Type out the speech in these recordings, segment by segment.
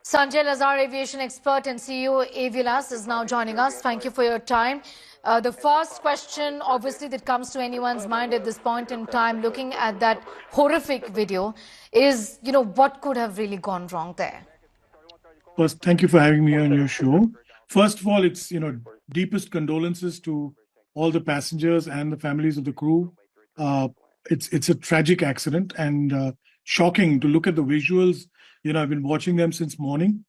Sanjay Lazar, aviation expert and CEO Avilas, is now joining us. Thank you for your time. The first question, obviously, that comes to anyone's mind at this point in time, looking at that horrific video, is, what could have really gone wrong there? First, thank you for having me on your show. First of all, it's, deepest condolences to all the passengers and the families of the crew. It's a tragic accident and shocking to look at the visuals. I've been watching them since morning.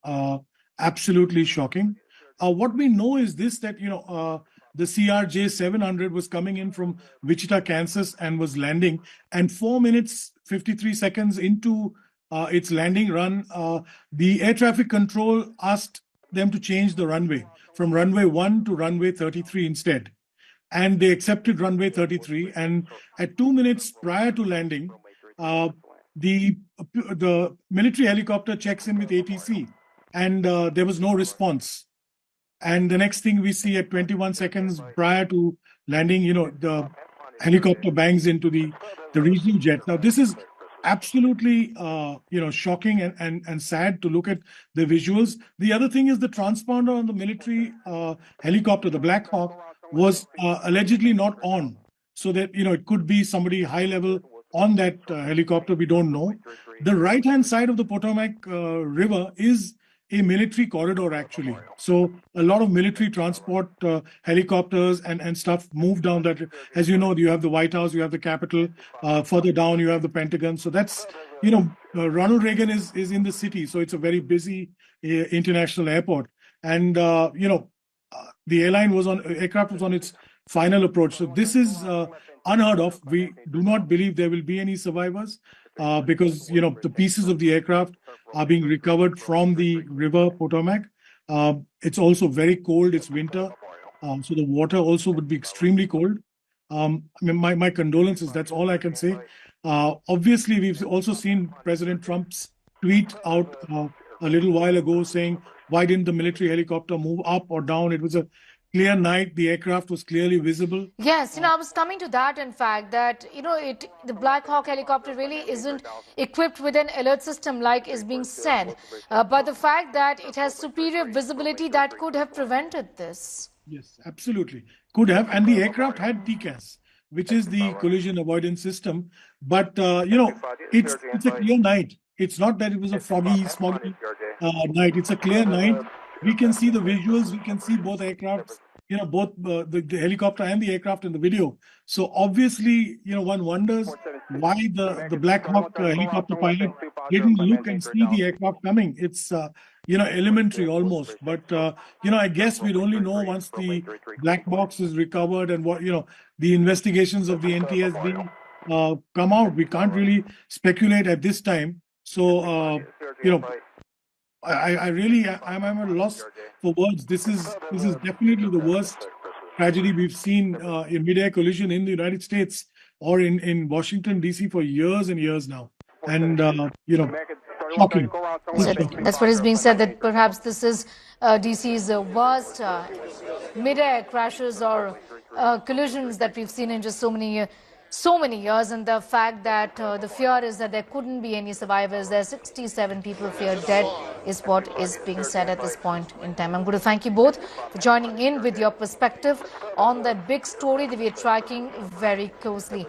Absolutely shocking. What we know is this, that, the CRJ 700 was coming in from Wichita, Kansas, and was landing. And 4 minutes, 53 seconds into its landing run, the air traffic control asked them to change the runway from runway 1 to runway 33 instead. And they accepted runway 33. And at 2 minutes prior to landing, the military helicopter checks in with ATC, and there was no response. And the next thing we see at 21 seconds prior to landing, the helicopter bangs into the regional jet. Now, this is absolutely, shocking and sad to look at the visuals. The other thing is the transponder on the military helicopter, the Black Hawk, was allegedly not on. So that, it could be somebody high level on that helicopter, we don't know. The right-hand side of the Potomac River is a military corridor, actually. So a lot of military transport helicopters and stuff move down that. As you know, you have the White House, you have the Capitol. Further down, you have the Pentagon. So that's, Ronald Reagan is in the city. So it's a very busy international airport. And, the aircraft was on its final approach. So this is unheard of. We do not believe there will be any survivors because, the pieces of the aircraft are being recovered from the river Potomac. It's also very cold. It's winter. So the water also would be extremely cold. My condolences. That's all I can say. Obviously, we've also seen President Trump's tweet out a little while ago saying, why didn't the military helicopter move up or down? It was a clear night. The aircraft was clearly visible. Yes, I was coming to that, in fact, that, the Black Hawk helicopter really isn't equipped with an alert system like is being said. But the fact that it has superior visibility, that could have prevented this. Yes, absolutely. Could have. And the aircraft had TCAS, which is the collision avoidance system. But, it's a clear night. It's not that it was a foggy, smoggy night. It's a clear night. We can see the visuals. We can see both aircrafts, both the helicopter and the aircraft in the video. So obviously, one wonders why the Black Hawk helicopter pilot didn't look and see the aircraft coming. It's, elementary almost. But, I guess we'd only know once the black box is recovered and what, the investigations of the NTSB come out. We can't really speculate at this time. So, I'm at a loss for words. This is definitely the worst tragedy we've seen in mid-air collision in the United States or in Washington, D.C. for years and years now. And, shocking. That's what is being said, that perhaps this is D.C.'s worst mid-air crashes or collisions that we've seen in just so many years, and the fact that the fear is that there couldn't be any survivors. There are 67 people feared dead is what is being said at this point in time. I'm going to thank you both for joining in with your perspective on that big story that we are tracking very closely.